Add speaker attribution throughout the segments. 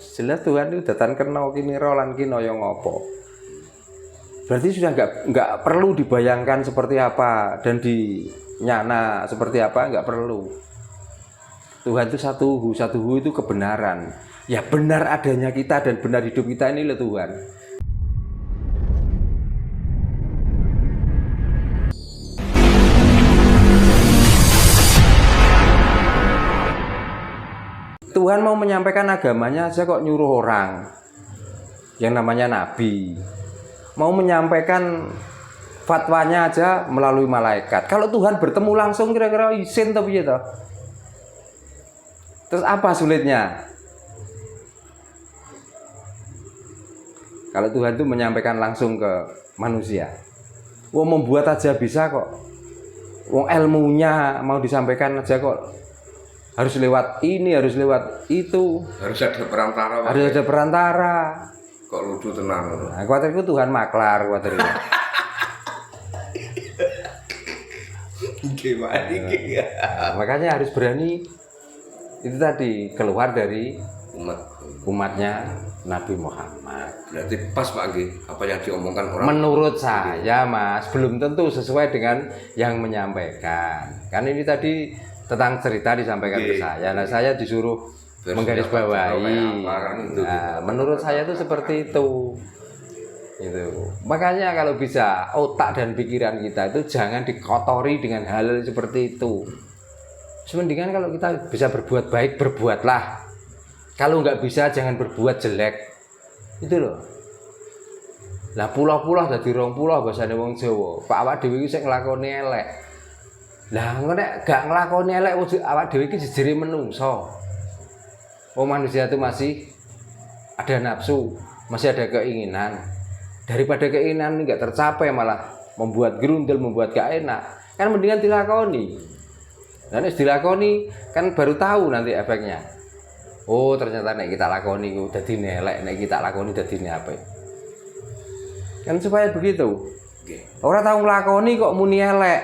Speaker 1: Jelas Tuhan itu datan kena kini rolan kino yang ngopo. Berarti sudah nggak perlu dibayangkan seperti apa dan dinyana seperti apa, nggak perlu. Tuhan itu satu hu itu kebenaran. Ya benar adanya kita dan benar hidup kita ini loh Tuhan. Tuhan mau menyampaikan agamanya aja kok nyuruh orang yang namanya nabi. Mau menyampaikan fatwanya aja melalui malaikat. Kalau Tuhan bertemu langsung kira-kira isin tapi ya toh. Terus apa sulitnya? Kalau Tuhan itu menyampaikan langsung ke manusia. Wong membuat aja bisa kok. Wong ilmunya mau disampaikan aja kok. Harus lewat ini, harus lewat itu.
Speaker 2: Harus ada perantara.
Speaker 1: Harus ada perantara.
Speaker 2: Kok lucu tenang.
Speaker 1: Nah, khawatirku Tuhan maklar, khawatirku.
Speaker 2: Gimana ini?
Speaker 1: Makanya harus berani itu tadi keluar dari umatnya Nabi Muhammad.
Speaker 2: Berarti pas Pak G, apa yang diomongkan orang?
Speaker 1: Menurut saya Mas, belum tentu sesuai dengan yang menyampaikan. Kan ini tadi tentang cerita disampaikan ke saya. Nah, saya disuruh menggarisbawahi. Nah, menurut saya itu seperti itu. Itu. Makanya kalau bisa otak dan pikiran kita itu jangan dikotori dengan hal seperti itu. Mendingan kalau kita bisa berbuat baik, berbuatlah. Kalau nggak bisa jangan berbuat jelek. Itu loh. Lah pulau-pulau dadi rong pulau bahasane wong Jawa. Pak awak dhewe iki sing nglakoni elek. Lah nek gak nglakoni elek awak dhewe iki jejere menungso. Oh manusia itu masih ada nafsu, masih ada keinginan. Daripada keinginan enggak tercapai malah membuat gerundel, membuat gak enak. Kan mendingan dilakoni. Dan dilakoni kan baru tahu nanti efeknya. Oh ternyata nek kita lakoni ku dadine elek, nek kita lakoni dadine apik. Kan supaya begitu. Orang tahu nglakoni kok muni elek.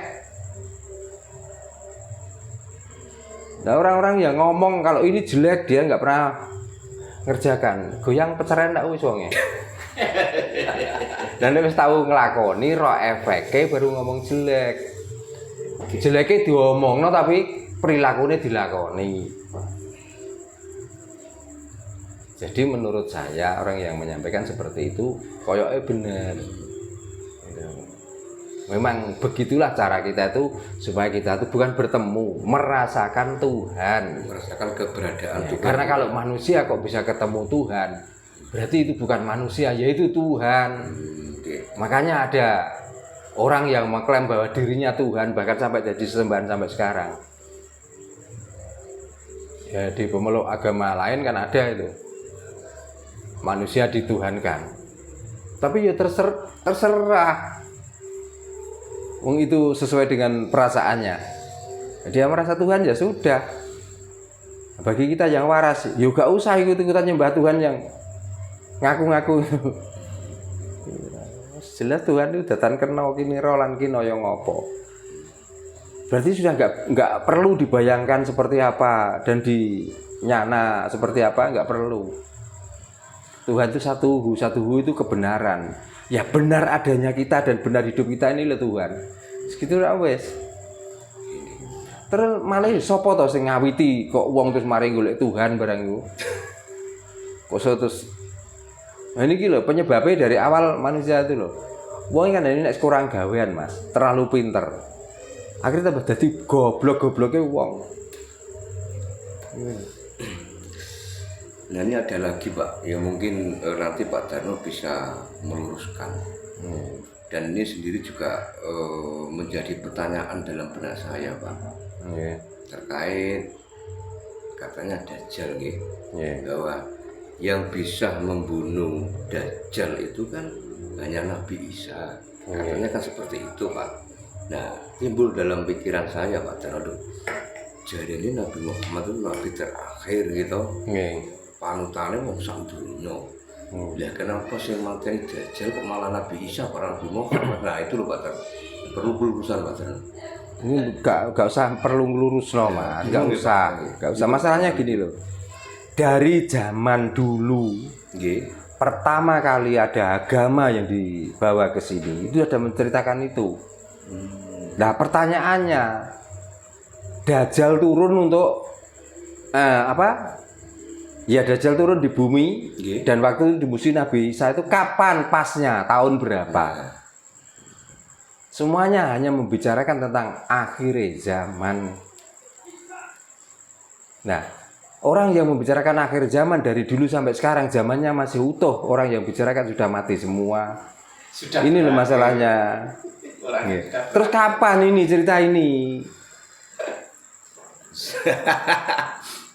Speaker 1: Nah, orang-orang yang ngomong kalau ini jelek dia nggak pernah ngerjakan. Goyang peceren ndak wis wonge. Dan wis tahu nglakoni ro efeke baru ngomong jelek. Jeleke diomongno tapi perilakunya dilakoni. Jadi menurut saya orang yang menyampaikan seperti itu koyoknya benar. Memang begitulah cara kita itu supaya kita itu bukan bertemu, merasakan Tuhan,
Speaker 2: merasakan keberadaan Tuhan.
Speaker 1: Karena kalau manusia kok bisa ketemu Tuhan, berarti itu bukan manusia, yaitu Tuhan. Makanya ada orang yang mengklaim bahwa dirinya Tuhan bahkan sampai jadi sesembahan sampai sekarang. Ya di pemeluk agama lain kan ada itu. Manusia dituhankan. Tapi ya terserah. Wong itu sesuai dengan perasaannya. Dia merasa Tuhan ya sudah. Bagi kita yang waras, ya gak usah ikut-ikutan nyembah Tuhan yang ngaku-ngaku. Jelas Tuhan itu datan kena kini rolan kino yang ngopo. Berarti sudah nggak perlu dibayangkan seperti apa dan dinyana seperti apa, nggak perlu. Tuhan itu satu hu itu kebenaran. Ya benar adanya kita dan benar hidup kita ini loh Tuhan. Segitu ra wis. Terus malah sapa to sing ngawiti kok wong terus mari golek Tuhan barang iku. Kok terus nah ini lho penyebabnya dari awal manusia itu loh. Wong kan ini nek kurang gawean Mas, terlalu pinter. Akhirnya tambah dadi goblok-gobloke wong.
Speaker 2: Nah ini ada lagi Pak, yang mungkin nanti Pak Darno bisa meluruskan. Dan ini sendiri juga menjadi pertanyaan dalam benak saya Pak. Terkait katanya Dajjal bahwa yang bisa membunuh Dajjal itu kan hanya Nabi Isa. Katanya kan seperti itu Pak. Nah timbul dalam pikiran saya Pak Darno, jadi ini Nabi Muhammad itu Nabi terakhir gitu. Panutannya mau sak dunia. Lah kenapa sih materi Dajjal kok malah Nabi Isa para Nabi Muhammad? Nah itu loh Pak Darno. Perlu pelurusan Pak Darno.
Speaker 1: Ini gak usah perlu ngelurus loh Mas, gak usah. Masalahnya gini loh. dari zaman dulu
Speaker 2: Nggih.
Speaker 1: pertama kali ada agama yang dibawa ke sini itu ada menceritakan itu. Nah pertanyaannya, Dajjal turun untuk apa? Ya Dajjal turun di bumi
Speaker 2: Nggih.
Speaker 1: dan waktu itu di musim Nabi Isa itu kapan pasnya, tahun berapa? Semuanya hanya membicarakan tentang akhir zaman. Nah, orang yang membicarakan akhir zaman dari dulu sampai sekarang zamannya masih utuh. Orang yang bicarakan sudah mati semua. Ini loh masalahnya. Terus kapan ini cerita ini?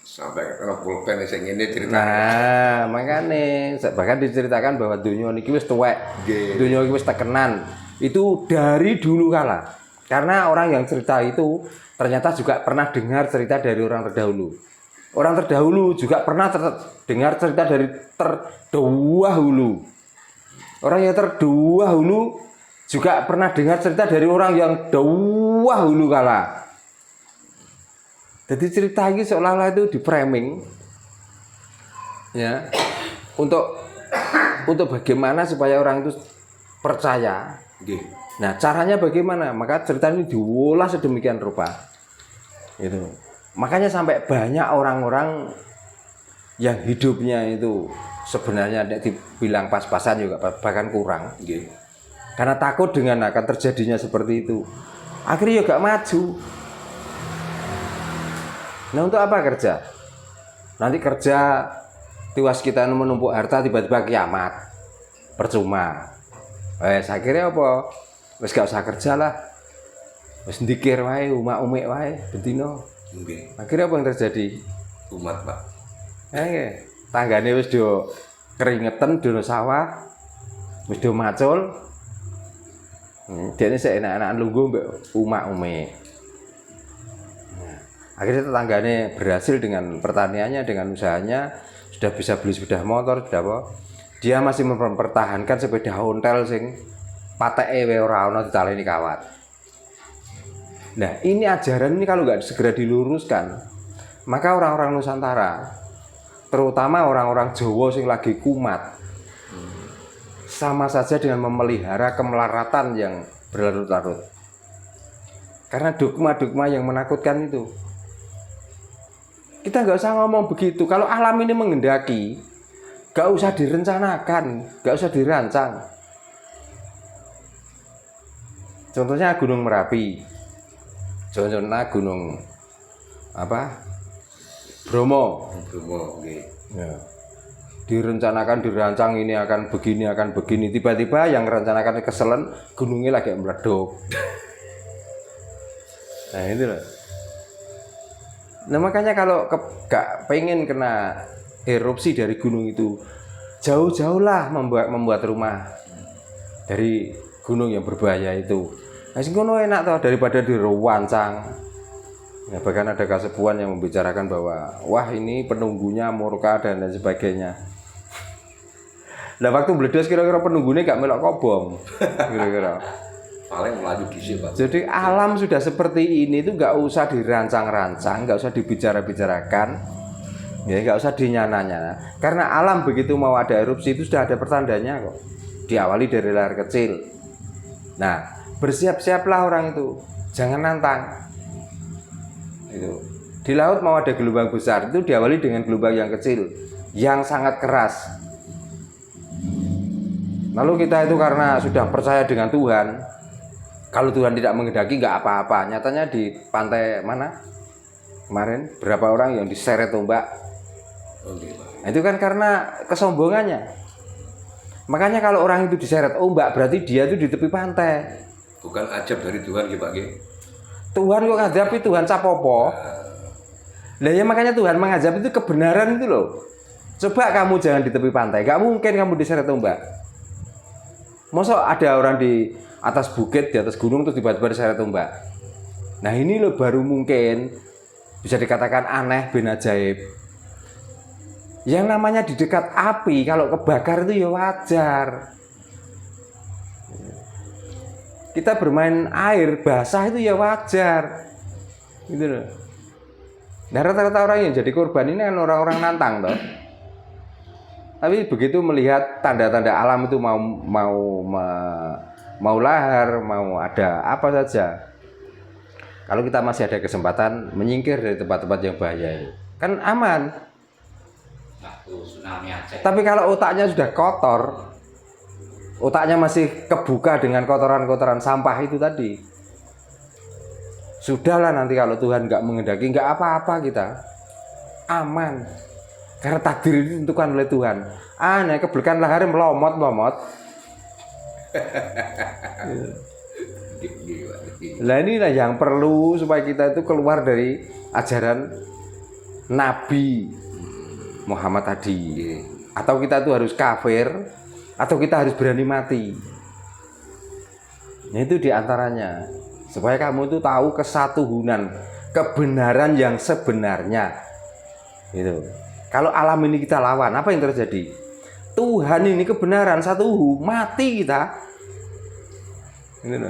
Speaker 2: Sampai kena pulpen sing ngene cerita.
Speaker 1: Nah, makanya bahkan diceritakan bahwa dunia ini wis tuwek.
Speaker 2: Nggih.
Speaker 1: Dunia ini wis tekenan. Itu dari dulu kala. Karena orang yang cerita itu ternyata juga pernah dengar cerita dari orang terdahulu. Orang terdahulu juga pernah dengar cerita dari terdahulu. Orang yang terdahulu juga pernah dengar cerita dari orang yang dahulu kala. Jadi cerita ini seolah-olah itu di framing, ya, untuk bagaimana supaya orang itu percaya.
Speaker 2: Nggih.
Speaker 1: Nah, caranya bagaimana? Maka cerita ini diolah sedemikian rupa. Itu. Makanya sampai banyak orang-orang yang hidupnya itu sebenarnya dibilang pas-pasan juga bahkan kurang.
Speaker 2: Nggih.
Speaker 1: Karena takut dengan akan terjadinya seperti itu. Akhirnya juga maju. Nah, untuk apa kerja? Nanti kerja tiwas kita menumpuk harta tiba-tiba kiamat. Percuma. Akhirnya apa? Wis gak usah kerja lah. Wis ndikir wae, umak-umik wae bentino.
Speaker 2: Nggih.
Speaker 1: Akhirnya apa yang terjadi?
Speaker 2: Umat, Pak.
Speaker 1: Tanggane wis do keringetan do sawah. Wis do macul. Dene seenak-enakan lungguh mbek umak-umik. Akhirnya tetanggane berhasil dengan pertaniannya, dengan usahanya, sudah bisa beli sepeda motor, sudah apa? Dia masih mempertahankan sepeda ontel sing pateke wae ora ana ditaleni kawat. Nah, ini ajaran ini kalau nggak segera diluruskan, maka orang-orang Nusantara, terutama orang-orang Jawa sing lagi kumat, sama saja dengan memelihara kemelaratan yang berlarut-larut. Karena dogma-dogma yang menakutkan itu. Kita nggak usah ngomong begitu. Kalau alam ini menghendaki, nggak usah direncanakan, nggak usah dirancang. Contohnya Gunung Merapi, contohnya Gunung apa? Bromo.
Speaker 2: Bromo, nggih.
Speaker 1: Ya. Direncanakan, dirancang ini akan begini. Tiba-tiba yang rencanakan keselen, gunungnya lagi meleduk. Nah itu loh. Nah makanya kalau gak pengen kena erupsi dari gunung itu, jauh-jauhlah membuat rumah dari gunung yang berbahaya itu. Nah sing kono enak toh daripada diruancang. Ya, bahkan ada kasepuan yang membicarakan bahwa wah ini penunggunya murka dan lain sebagainya. Nah waktu meledos kira-kira penunggunya gak melok kobong kira-kira.
Speaker 2: Paling melaju dhisik, Pak.
Speaker 1: Jadi alam sudah seperti ini itu nggak usah dirancang-rancang, nggak usah dibicara-bicarakan, ya nggak usah dinyana-nyana. Karena alam begitu mau ada erupsi itu sudah ada pertandanya kok. Diawali dari layar kecil. Nah bersiap-siaplah orang itu, jangan nantang. Itu di laut mau ada gelombang besar itu diawali dengan gelombang yang kecil, yang sangat keras. Lalu kita itu karena sudah percaya dengan Tuhan. Kalau Tuhan tidak menghendaki nggak apa-apa. Nyatanya di pantai mana kemarin berapa orang yang diseret ombak. Nah, itu kan karena kesombongannya. Makanya kalau orang itu diseret ombak berarti dia itu di tepi pantai.
Speaker 2: Bukan ajab dari Tuhan nggih, Pak nggih.
Speaker 1: Tuhan kok ngajabi Tuhan capopo. Nah ya makanya Tuhan mengajab itu kebenaran itu loh. Coba kamu jangan di tepi pantai. Gak mungkin kamu diseret ombak. Masa ada orang di atas bukit, di atas gunung terus tiba-tiba diseret ombak. Nah ini loh baru mungkin bisa dikatakan aneh bin ajaib. Yang namanya di dekat api kalau kebakar itu ya wajar. Kita bermain air basah itu ya wajar. Gitu loh. Nah, rata-rata orang yang jadi korban ini kan orang-orang nantang toh. Tapi begitu melihat tanda-tanda alam itu mau lahar, mau ada apa saja. Kalau kita masih ada kesempatan menyingkir dari tempat-tempat yang bahaya itu, kan aman.
Speaker 3: Tsunami Aceh.
Speaker 1: Tapi kalau otaknya sudah kotor, otaknya masih kebuka dengan kotoran-kotoran sampah itu tadi, sudahlah nanti kalau Tuhan nggak menghendaki, nggak apa-apa kita, aman. Karena takdir itu ditentukan oleh Tuhan. Aneh kebelkan lahar melomot. Nah inilah yang perlu supaya kita itu keluar dari ajaran Nabi Muhammad tadi. Atau kita itu harus kafir, atau kita harus berani mati. Nah itu diantaranya. Supaya kamu itu tahu kesatuan, kebenaran yang sebenarnya. Gitu. Kalau alam ini kita lawan, apa yang terjadi? Tuhan ini kebenaran satu, mati kita. Ini loh.